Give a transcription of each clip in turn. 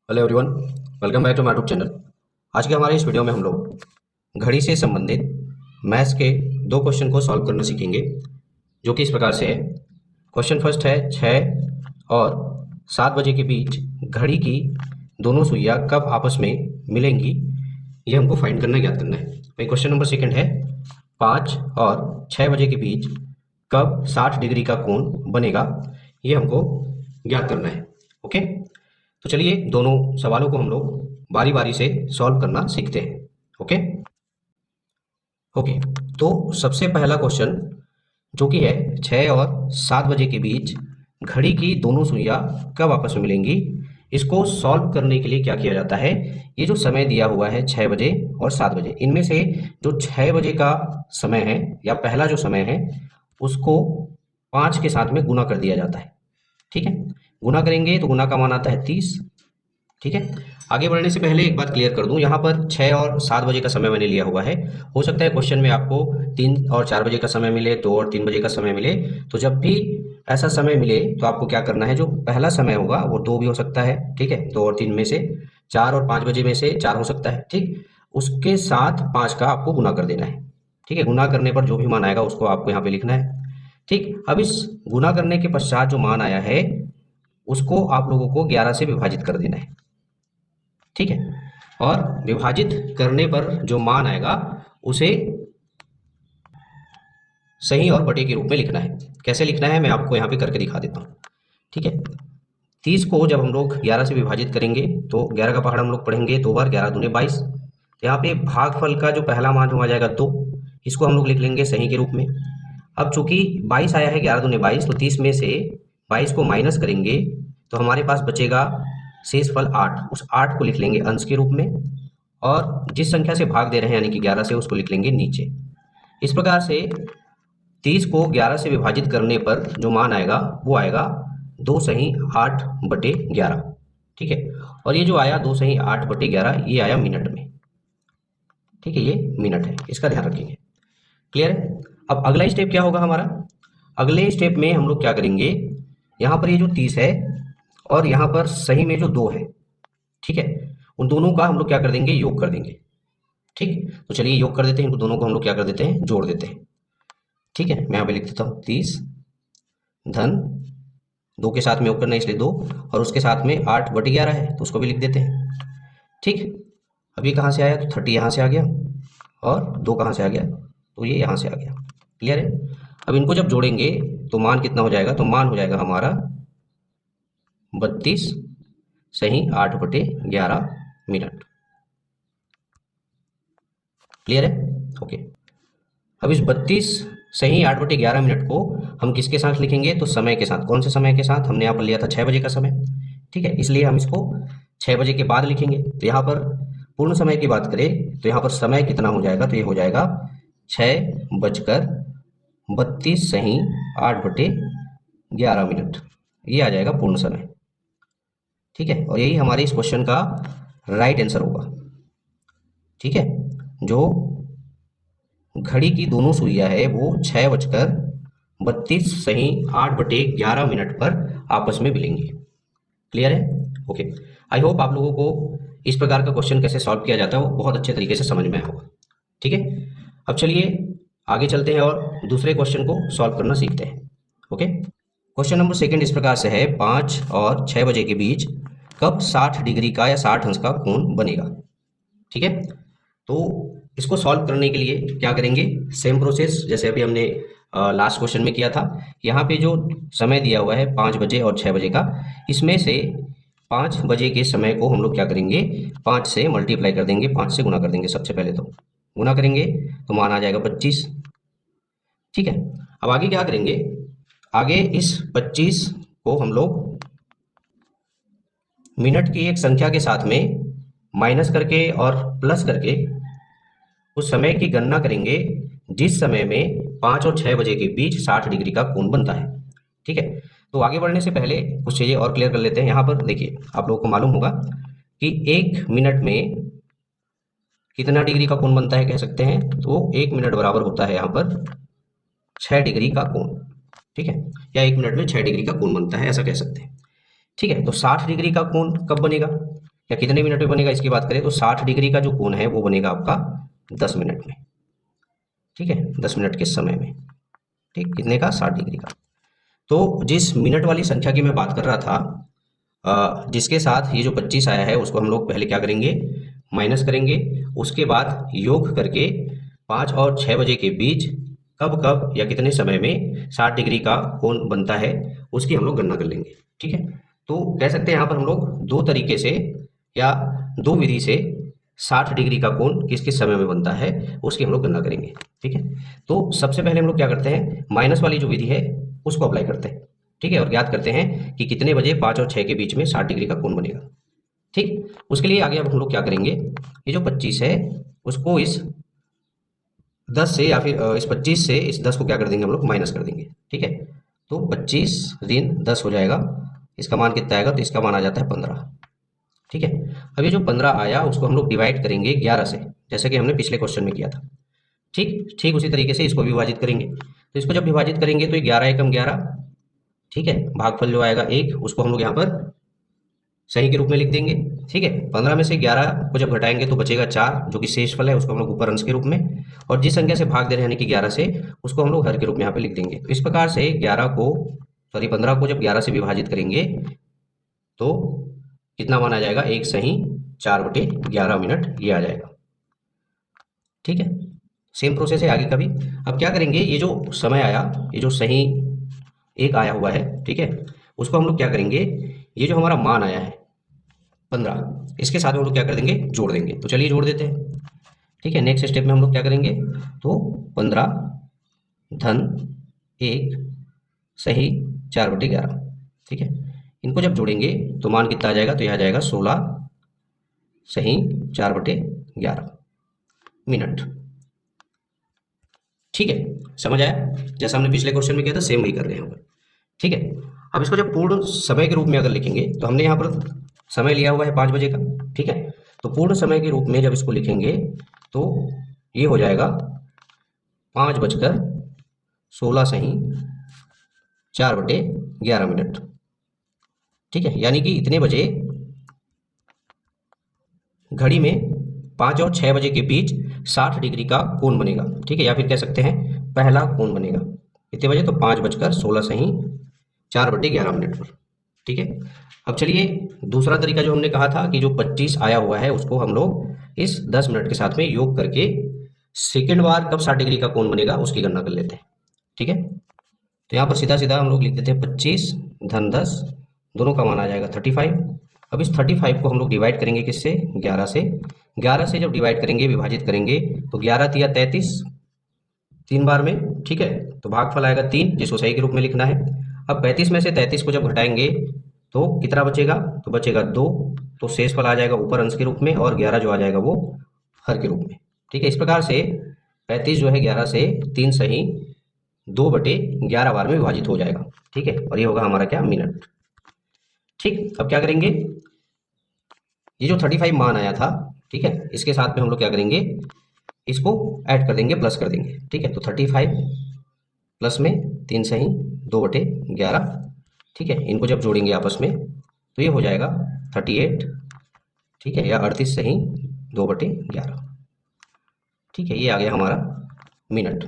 Hello everyone, welcome back to my YouTube channel. आज के हमारे इस वीडियो में हम लोग घड़ी से संबंधित मैथ्स के दो क्वेश्चन को सॉल्व करना सीखेंगे, जो कि इस प्रकार से है। क्वेश्चन फर्स्ट है, 6 और 7 बजे के बीच घड़ी की दोनों सुइयां कब आपस में मिलेंगी, ये हमको फाइंड करना, ज्ञात करना है। वही क्वेश्चन नंबर सेकेंड है, 5 और 6 बजे के बीच कब 60 डिग्री का कोण बनेगा, ये हमको ज्ञात करना है। ओके, तो चलिए दोनों सवालों को हम लोग बारी बारी से सॉल्व करना सीखते हैं। ओके ओके तो सबसे पहला क्वेश्चन जो कि है, 6 और 7 बजे के बीच घड़ी की दोनों सुइयां कब आपस में मिलेंगी, इसको सॉल्व करने के लिए क्या किया जाता है, ये जो समय दिया हुआ है 6 बजे और 7 बजे, इनमें से जो 6 बजे का समय है या पहला जो समय है उसको 5 के साथ में गुना कर दिया जाता है। ठीक है, गुना करेंगे तो गुना का मान आता है 30। ठीक है, आगे बढ़ने से पहले एक बात क्लियर कर दूं, यहाँ पर 6 और 7 बजे का समय मैंने लिया हुआ है। हो सकता है क्वेश्चन में आपको 3 और 4 बजे का समय मिले, 2 और 3 बजे का समय मिले। तो जब भी ऐसा समय मिले तो आपको क्या करना है, जो पहला समय होगा वो 2 भी हो सकता है, ठीक है, 2 और 3 में से, 4 और 5 बजे में से 4 हो सकता है, ठीक, उसके साथ 5 का आपको गुना कर देना है। ठीक है, गुना करने पर जो भी मान आएगा उसको आपको यहाँ पे लिखना है। ठीक, अब इस गुना करने के पश्चात जो मान आया है उसको आप लोगों को 11 से विभाजित कर देना है। ठीक है, और विभाजित करने पर जो मान आएगा उसे सही और बटे के रूप में लिखना है। कैसे लिखना है मैं आपको यहाँ पे करके दिखा देता हूँ। ठीक है, 30 को जब हम लोग 11 से विभाजित करेंगे तो 11 का पहाड़ हम लोग पढ़ेंगे 2 बार, 11 दूने 22। तो यहाँ पे भागफल का जो पहला मान हो जाएगा 2, इसको हम लोग लिख लेंगे सही के रूप में। अब चूंकि 22 आया है, 11 दूने 22, तो 30 में से 22 को माइनस करेंगे तो हमारे पास बचेगा शेषफल 8। उस 8 को लिख लेंगे अंश के रूप में, और जिस संख्या से भाग दे रहे हैं यानी कि 11 से, उसको लिख लेंगे नीचे। इस प्रकार से 30 को 11 से विभाजित करने पर जो मान आएगा वो आएगा 2 सही 8 बटे 11। ठीक है, और ये जो आया 2 सही 8 बटे 11, ये आया मिनट में। ठीक है, ये मिनट है, इसका ध्यान रखेंगे। क्लियर है? अब अगला स्टेप क्या होगा हमारा, अगले स्टेप में हम लोग क्या करेंगे, यहाँ पर ये जो 30 है और यहाँ पर सही में जो 2 है, ठीक है, उन दोनों का हम लोग क्या कर देंगे, योग कर देंगे। ठीक, तो चलिए योग कर देते हैं, इनको दोनों को हम लोग क्या कर देते हैं, जोड़ देते हैं। ठीक है, मैं यहाँ पे लिख देता हूँ 30 धन 2 के साथ में योग करना है इसलिए 2, और उसके साथ में 8 बटे 11 है तो उसको भी लिख देते हैं। ठीक, अभी कहाँ से आया, तो 30 यहाँ से आ गया और 2 कहाँ से आ गया, तो ये यहाँ से आ गया। क्लियर है? अब इनको जब जोड़ेंगे तो मान कितना हो जाएगा, तो मान हो जाएगा हमारा 32 सही 8 बटे 11 मिनट। क्लियर है? ओके, अब इस 32 सही 8 बटे 11 मिनट को हम किसके साथ लिखेंगे, तो समय के साथ। कौन से समय के साथ, हमने यहाँ पर लिया था 6 बजे का समय। ठीक है, इसलिए हम इसको 6 बजे के बाद लिखेंगे। तो यहाँ पर पूर्ण समय की बात करें तो यहाँ पर समय कितना हो जाएगा, तो ये हो जाएगा 6:32 सही 8 बटे 11 मिनट, ये आ जाएगा पूर्ण समय। ठीक है, और यही हमारे इस क्वेश्चन का राइट आंसर होगा। ठीक है, जो घड़ी की दोनों सुइयां है वो 6:32 सही 8 बटे 11 मिनट पर आपस में मिलेंगी। क्लियर है? ओके, आई होप आप लोगों को इस प्रकार का क्वेश्चन कैसे सॉल्व किया जाता है वो बहुत अच्छे तरीके से समझ में आया होगा। ठीक है, अब चलिए आगे चलते हैं और दूसरे क्वेश्चन को सॉल्व करना सीखते हैं। ओके, क्वेश्चन नंबर सेकंड इस प्रकार से है, 5 और 6 बजे के बीच कब 60 डिग्री का या 60 अंश का कोण बनेगा। ठीक है, तो इसको सॉल्व करने के लिए क्या करेंगे, सेम प्रोसेस जैसे अभी हमने लास्ट क्वेश्चन में किया था। यहाँ पे जो समय दिया हुआ है 5 बजे और 6 बजे का, इसमें से 5 बजे के समय को हम लोग क्या करेंगे, 5 से मल्टीप्लाई कर देंगे, 5 से गुना कर देंगे। सबसे पहले तो गुना करेंगे तो मान आ जाएगा 25। ठीक है, अब आगे क्या करेंगे, आगे इस 25 को हम लोग मिनट की एक संख्या के साथ में माइनस करके और प्लस करके उस समय की गणना करेंगे जिस समय में 5 और 6 बजे के बीच 60 डिग्री का कोण बनता है। ठीक है, तो आगे बढ़ने से पहले कुछ चीज़ें और क्लियर कर लेते हैं। यहाँ पर देखिए, आप लोगों को मालूम होगा कि 1 मिनट में कितना डिग्री का कोण बनता है, कह सकते हैं, तो 1 मिनट बराबर होता है यहाँ पर 6 डिग्री का कोण। ठीक है, या 1 मिनट में 6 डिग्री का कोण बनता है, ऐसा कह सकते हैं। ठीक है, तो 60 डिग्री का कोण कब बनेगा, या कितने मिनट में बनेगा इसकी बात करें तो 60 डिग्री का जो कोण है वो बनेगा आपका 10 मिनट में, ठीक है, 10 मिनट के समय में, ठीक, कितने का, 60 डिग्री का। तो जिस मिनट वाली संख्या की मैं बात कर रहा था, जिसके साथ ये जो 25 आया है उसको हम लोग पहले क्या करेंगे, माइनस करेंगे, उसके बाद योग करके 5 और 6 बजे के बीच कब कब या कितने समय में 60 डिग्री का कोण बनता है उसकी हम लोग गणना कर लेंगे, ठीक है। तो कह सकते हैं यहाँ पर हम लोग दो तरीके से या दो विधि से 60 डिग्री का कोण किस किस समय में बनता है उसकी हम लोग गणना करेंगे, ठीक है। तो सबसे पहले हम लोग क्या करते हैं, माइनस वाली जो विधि है उसको अप्लाई करते हैं, ठीक है, और ज्ञात करते हैं कि कितने बजे 5 और 6 के बीच में 60 डिग्री का कोण बनेगा, ठीक। उसके लिए आगे अब हम लोग क्या करेंगे, ये जो 25 है उसको इस 10 से या फिर इस 25 से इस 10 को क्या कर देंगे हम लोग, माइनस कर देंगे, ठीक है। तो 25 ऋण 10 हो जाएगा, इसका मान कितना आएगा, तो इसका मान आ जाता है 15, ठीक है। अब ये जो 15 आया उसको हम लोग डिवाइड करेंगे 11 से, जैसे कि हमने पिछले क्वेश्चन में किया था, ठीक ठीक उसी तरीके से इसको भी विभाजित करेंगे। तो इसको जब विभाजित करेंगे तो 11 एकम 11, ठीक है, भागफल जो आएगा 1 उसको हम लोग यहाँ पर सही के रूप में लिख देंगे, ठीक है। 15 में से 11 को जब घटाएंगे तो बचेगा 4 जो कि शेषफल है, उसको हम लोग ऊपर अंश के रूप में, और जिस संख्या से भाग दे रहे हैं यानी कि 11 से, उसको हम लोग हर के रूप में यहाँ पे लिख देंगे। तो इस प्रकार से 15 को जब 11 से विभाजित करेंगे तो कितना मान आ जाएगा, 1 सही 4/11 मिनट ये आ जाएगा, ठीक है। सेम प्रोसेस है आगे का भी। अब क्या करेंगे, ये जो समय आया, ये जो सही 1 आया हुआ है, ठीक है, उसको हम लोग क्या करेंगे, ये जो हमारा मान आया है 15, इसके साथ हम लोग क्या कर देंगे, जोड़ देंगे। तो चलिए जोड़ देते हैं, ठीक है। नेक्स्ट स्टेप में हम लोग क्या करेंगे, तो 15 धन 1 सही 4/11, ठीक है। इनको जब जोड़ेंगे तो मान कितना आ जाएगा, तो यह आ जाएगा 16 सही 4/11 मिनट, ठीक है। समझ आया, जैसा हमने पिछले क्वेश्चन में किया था सेम वही कर रहे हैं यहाँ पर, ठीक है। अब इसको जब पूर्ण समय के रूप में अगर लिखेंगे तो हमने यहाँ पर समय लिया हुआ है 5 बजे का, ठीक है। तो पूर्ण समय के रूप में जब इसको लिखेंगे तो ये हो जाएगा 5:16 सही 4/11 मिनट, ठीक है। यानी कि इतने बजे घड़ी में 5 और 6 बजे के बीच 60 डिग्री का कोण बनेगा, ठीक है, या फिर कह सकते हैं पहला कोण बनेगा। कितने बजे, तो 5:16 सही 4/11 मिनट पर, ठीक है। अब चलिए दूसरा तरीका जो हमने कहा था कि जो 25 आया हुआ है उसको हम लोग इस 10 मिनट के साथ में योग करके सेकेंड बार कब 60 डिग्री का कोण बनेगा उसकी गणना कर लेते हैं, ठीक है। तो यहाँ पर सीधा सीधा हम लोग लिख देते हैं 25 धन 10, दोनों का मान आ जाएगा 35। अब इस 35 को हम लोग डिवाइड करेंगे किससे, 11 से। 11 से जब डिवाइड करेंगे, विभाजित करेंगे तो 11 तिया 33, 3 बार में, ठीक है। तो भागफल आएगा 3 जिसको सही के रूप में लिखना है। अब 35 में से 33 को जब घटाएंगे तो कितना बचेगा, तो बचेगा 2, तो शेषफल आ जाएगा ऊपर अंश के रूप में, और 11 जो आ जाएगा वो हर के रूप में, ठीक है। इस प्रकार से 35 जो है 11 से 3 सही 2/11 बार में विभाजित हो जाएगा, ठीक है, और ये होगा हमारा क्या, मिनट, ठीक। अब क्या करेंगे, ये जो 35 मान आया था, ठीक है, इसके साथ में हम लोग क्या करेंगे, इसको ऐड कर देंगे, प्लस कर देंगे, ठीक है। तो 35 प्लस में 3 सही 2/11, ठीक है। इनको जब जोड़ेंगे आपस में तो ये हो जाएगा 38, ठीक है, या 38 सही 2/11, ठीक है। ये आ गया हमारा मिनट,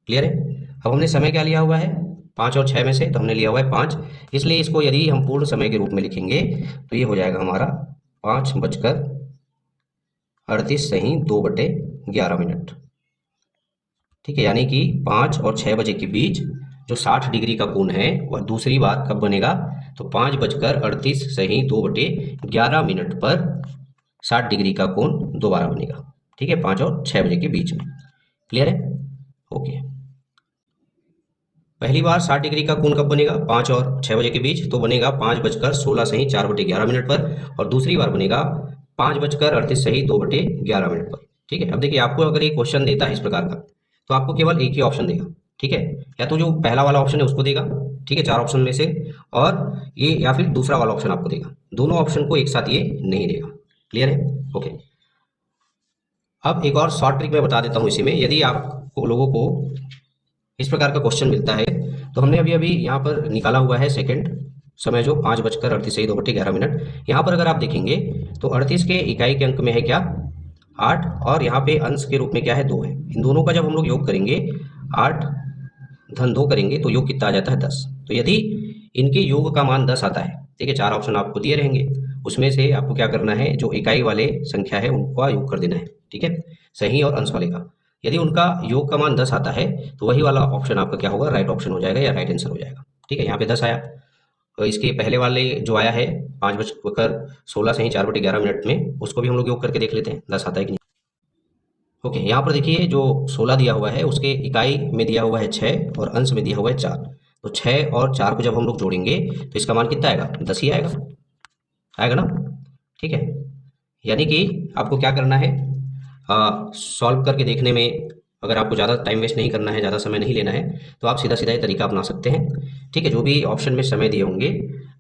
क्लियर है। अब हमने समय क्या लिया हुआ है, 5 और 6 में से, तो हमने लिया हुआ है 5, इसलिए इसको यदि हम पूर्ण समय के रूप में लिखेंगे तो ये हो जाएगा हमारा 5:38 सही 2/11 मिनट, ठीक है। यानी कि 5 और 6 बजे के बीच जो 60 डिग्री का कोण है वह दूसरी बार कब बनेगा, तो 5:38 सही 2/11 मिनट पर 60 डिग्री का कोण दोबारा बनेगा, ठीक है, 5 और 6 बजे के बीच में, क्लियर है, ओके। पहली बार 60 डिग्री का कोण कब बनेगा, 5 और 6 बजे के बीच, तो बनेगा 5:16 सही 4/11 मिनट पर, और दूसरी बार बनेगा 5:38 सही 2/11 मिनट पर, ठीक है। अब देखिए आपको अगर ये क्वेश्चन देता है इस प्रकार का तो आपको केवल एक ही ऑप्शन देगा, ठीक है, या तो जो पहला वाला ऑप्शन है उसको देगा, ठीक है, 4 ऑप्शन में से, और ये या फिर दूसरा वाला ऑप्शन आपको देगा, दोनों ऑप्शन को एक साथ ये नहीं देगा, क्लियर है, ओके। अब एक और शॉर्ट ट्रिक मैं बता देता हूँ इसी में, यदि आपको लोगों को इस प्रकार का क्वेश्चन मिलता है तो हमने अभी अभी यहाँ पर निकाला हुआ है सेकंड समय जो 5:38 सही 2/11 मिनट। यहाँ पर अगर आप देखेंगे तो 38 के इकाई के अंक में है क्या 8 और यहाँ पे अंश के रूप में क्या है 2 है। इन दोनों का जब हम लोग योग करेंगे 8 धन 2 करेंगे तो योग कितना आ जाता है 10। तो यदि इनके योग का मान 10 आता है, ठीक है, 4 ऑप्शन आपको दिए रहेंगे, उसमें से आपको क्या करना है जो इकाई वाले संख्या है उनका योग कर देना है, ठीक है, सही और अंश वाले का। यदि उनका योग का मान 10 आता है तो वही वाला ऑप्शन आपका क्या होगा राइट ऑप्शन हो जाएगा या राइट आंसर हो जाएगा, ठीक है। यहाँ पे 10 आया, तो इसके पहले वाले जो आया है 5:16 से ही 4/11 में, उसको भी हम लोग योग करके देख लेते हैं 10 आता है कि नहीं। ओके, यहाँ पर देखिए जो 16 दिया हुआ है उसके इकाई में दिया हुआ है 6 और अंश में दिया हुआ है 4। तो 6 और 4 को जब हम लोग जोड़ेंगे तो इसका मान कितना आएगा 10 ही आएगा, आएगा ना, ठीक है। यानी कि आपको क्या करना है सॉल्व करके देखने में, अगर आपको ज़्यादा टाइम वेस्ट नहीं करना है, ज़्यादा समय नहीं लेना है, तो आप सीधा सीधा ये तरीका अपना सकते हैं, ठीक है। जो भी ऑप्शन में समय दिए होंगे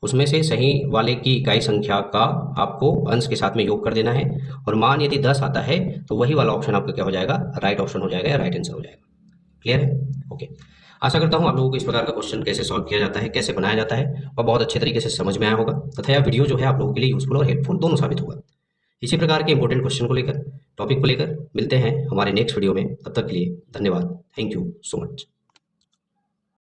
उसमें से सही वाले की इकाई संख्या का आपको अंश के साथ में योग कर देना है, और मान यदि 10 आता है तो वही वाला ऑप्शन आपका क्या हो जाएगा राइट ऑप्शन हो जाएगा या राइट आंसर हो जाएगा। क्लियर है? ओके, आशा करता हूँ आप लोगों को इस प्रकार का क्वेश्चन कैसे सॉल्व किया जाता है, कैसे बनाया जाता है, और बहुत अच्छे तरीके से समझ में आया होगा तथा यह वीडियो जो है आप लोगों के लिए यूजफुल और हेल्पफुल दोनों साबित होगा। इसी प्रकार के इंपॉर्टेंट क्वेश्चन को लेकर, टॉपिक को लेकर मिलते हैं हमारे नेक्स्ट वीडियो में। तब तक के लिए धन्यवाद। Thank you so much.